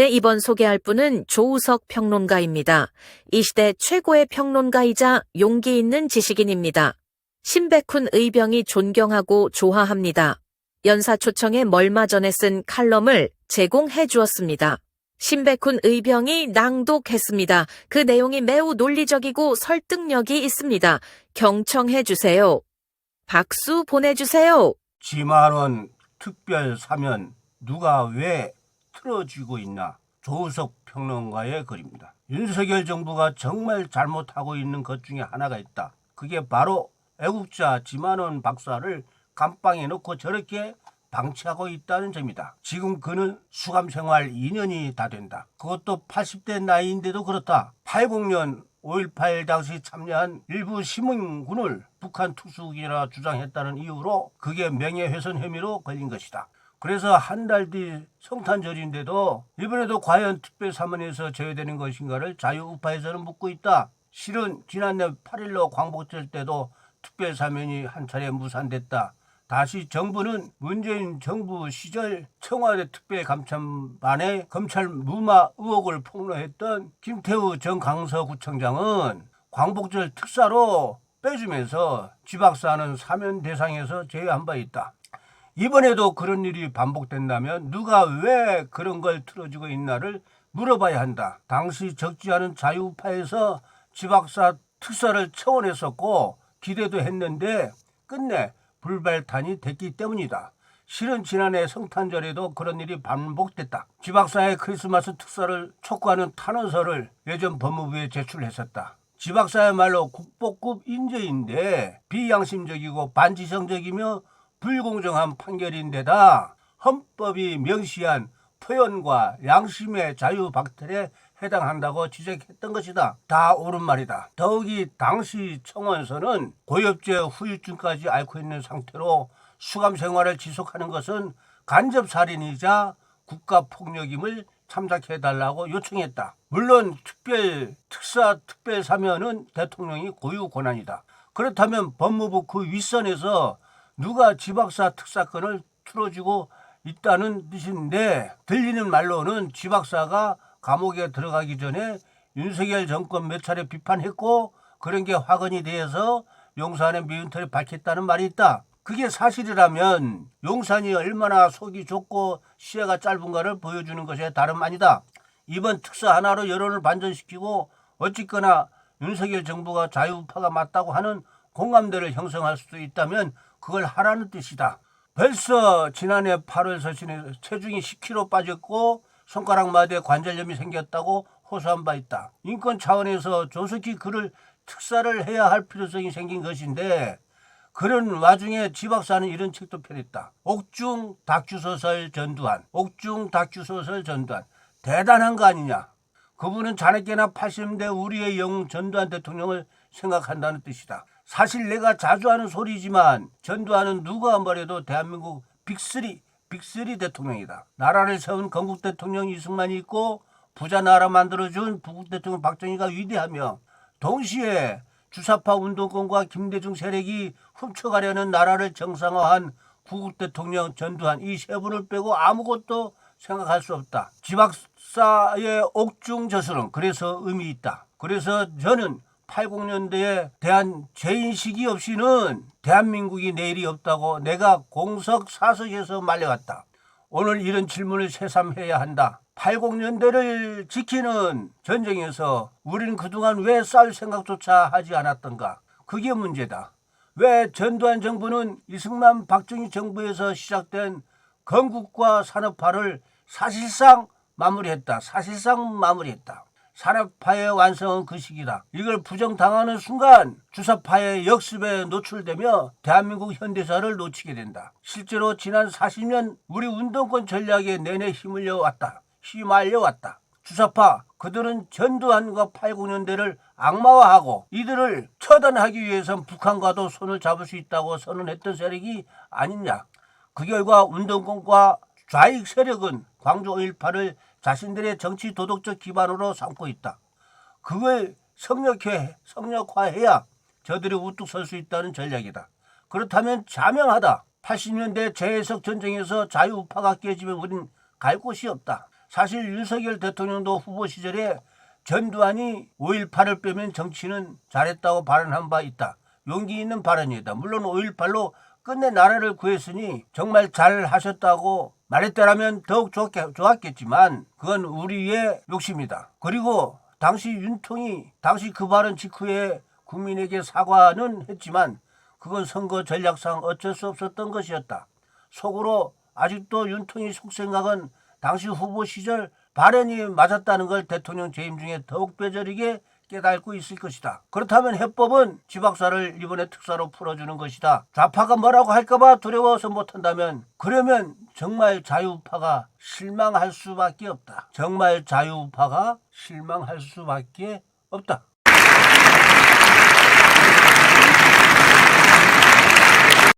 이번 소개할 분은 조우석 평론가입니다. 이 시대 최고의 평론가이자 용기 있는 지식인입니다. 심백훈 의병이 존경하고 좋아합니다. 연사초청에 멀마 전에 쓴 칼럼을 제공해 주었습니다. 심백훈 의병이 낭독했습니다. 그 내용이 매우 논리적이고 설득력이 있습니다. 경청해 주세요. 박수 보내주세요. 지만원 특별 사면 누가 왜 틀어지고 있나? 조우석 평론가의 글입니다. 윤석열 정부가 정말 잘못하고 있는 것 중에 하나가 있다. 그게 바로 애국자 지만원 박사를 감방에 넣고 저렇게 방치하고 있다는 점이다. 지금 그는 수감 생활 2년이 다 된다. 그것도 80대 나이인데도 그렇다. 80년 5.18 당시 참여한 일부 시민군을 북한 특수국이라 주장했다는 이유로 그게 명예훼손 혐의로 걸린 것이다. 그래서 한 달 뒤 성탄절인데도 이번에도 과연 특별사면에서 제외되는 것인가를 자유우파에서는 묻고 있다. 실은 지난해 8.15 광복절 때도 특별사면이 한 차례 무산됐다. 다시 정부는 문재인 정부 시절 청와대 특별감찰반의 검찰 무마 의혹을 폭로했던 김태우 전 강서구청장은 광복절 특사로 빼주면서 지박사는 사면 대상에서 제외한 바 있다. 이번에도 그런 일이 반복된다면 누가 왜 그런 걸 틀어주고 있나를 물어봐야 한다. 당시 적지 않은 자유파에서 지박사 특사를 청원했었고 기대도 했는데 끝내 불발탄이 됐기 때문이다. 실은 지난해 성탄절에도 그런 일이 반복됐다. 지박사의 크리스마스 특사를 촉구하는 탄원서를 예전 법무부에 제출했었다. 지박사야말로 국보급 인재인데 비양심적이고 반지성적이며 불공정한 판결인데다 헌법이 명시한 표현과 양심의 자유 박탈에 해당한다고 지적했던 것이다. 다 옳은 말이다. 더욱이 당시 청원서는 고엽제 후유증까지 앓고 있는 상태로 수감 생활을 지속하는 것은 간접살인이자 국가폭력임을 참작해달라고 요청했다. 물론 특별사면은 대통령이 고유 권한이다. 그렇다면 법무부 그 윗선에서 누가 지박사 특사건을 틀어주고 있다는 뜻인데 들리는 말로는 지박사가 감옥에 들어가기 전에 윤석열 정권 몇 차례 비판했고 그런 게 확언이 되어서 용산의 미운털이 밝혔다는 말이 있다. 그게 사실이라면 용산이 얼마나 속이 좁고 시야가 짧은가를 보여주는 것이 다름 아니다. 이번 특사 하나로 여론을 반전시키고 어쨌거나 윤석열 정부가 자유파가 맞다고 하는 공감대를 형성할 수도 있다면 그걸 하라는 뜻이다. 벌써 지난해 8월 서신에 체중이 10kg 빠졌고 손가락 마디에 관절염이 생겼다고 호소한 바 있다. 인권 차원에서 조속히 그를 특사를 해야 할 필요성이 생긴 것인데 그런 와중에 지박사는 이런 책도 펴냈다. 옥중 다큐소설 전두환. 대단한 거 아니냐. 그분은 자네께나 80대 우리의 영웅 전두환 대통령을 생각한다는 뜻이다. 사실 내가 자주 하는 소리지만 전두환은 누가 뭐래도 대한민국 빅3 대통령이다. 나라를 세운 건국 대통령 이승만이 있고 부자 나라 만들어준 부국 대통령 박정희가 위대하며 동시에 주사파 운동권과 김대중 세력이 훔쳐가려는 나라를 정상화한 구국 대통령 전두환 이 세 분을 빼고 아무것도 생각할 수 없다. 지박사의 옥중저술은 그래서 의미 있다. 그래서 저는 80년대에 대한 죄인식이 없이는 대한민국이 내일이 없다고 내가 공석사석에서 말려갔다. 오늘 이런 질문을 새삼해야 한다. 80년대를 지키는 전쟁에서 우리는 그동안 왜 싸울 생각조차 하지 않았던가? 그게 문제다. 왜 전두환 정부는 이승만 박정희 정부에서 시작된 건국과 산업화를 사실상 마무리했다. 산업화의 완성은 그 시기다. 이걸 부정당하는 순간 주사파의 역습에 노출되며 대한민국 현대사를 놓치게 된다. 실제로 지난 40년 우리 운동권 전략에 내내 휘말려왔다. 주사파 그들은 전두환과 80년대를 악마화하고 이들을 처단하기 위해선 북한과도 손을 잡을 수 있다고 선언했던 세력이 아니냐. 그 결과 운동권과 좌익 세력은 광주 5.18을 자신들의 정치 도덕적 기반으로 삼고 있다. 그걸 성역화해야 저들이 우뚝 설 수 있다는 전략이다. 그렇다면 자명하다. 80년대 재해석 전쟁에서 자유우파가 깨지면 우린 갈 곳이 없다. 사실 윤석열 대통령도 후보 시절에 전두환이 5.18을 빼면 정치는 잘했다고 발언한 바 있다. 용기 있는 발언이다. 물론 5.18로 끝내 나라를 구했으니 정말 잘하셨다고 말했더라면 더욱 좋았겠지만 그건 우리의 욕심이다. 그리고 당시 윤통이 당시 그 발언 직후에 국민에게 사과는 했지만 그건 선거 전략상 어쩔 수 없었던 것이었다. 속으로 아직도 윤통이 속생각은 당시 후보 시절 발언이 맞았다는 걸 대통령 재임 중에 더욱 뼈저리게 깨닫고 있을 것이다. 그렇다면 해법은 지박사를 이번에 특사로 풀어주는 것이다. 좌파가 뭐라고 할까봐 두려워서 못한다면 그러면 정말 자유파가 실망할 수밖에 없다. 정말 자유파가 실망할 수밖에 없다.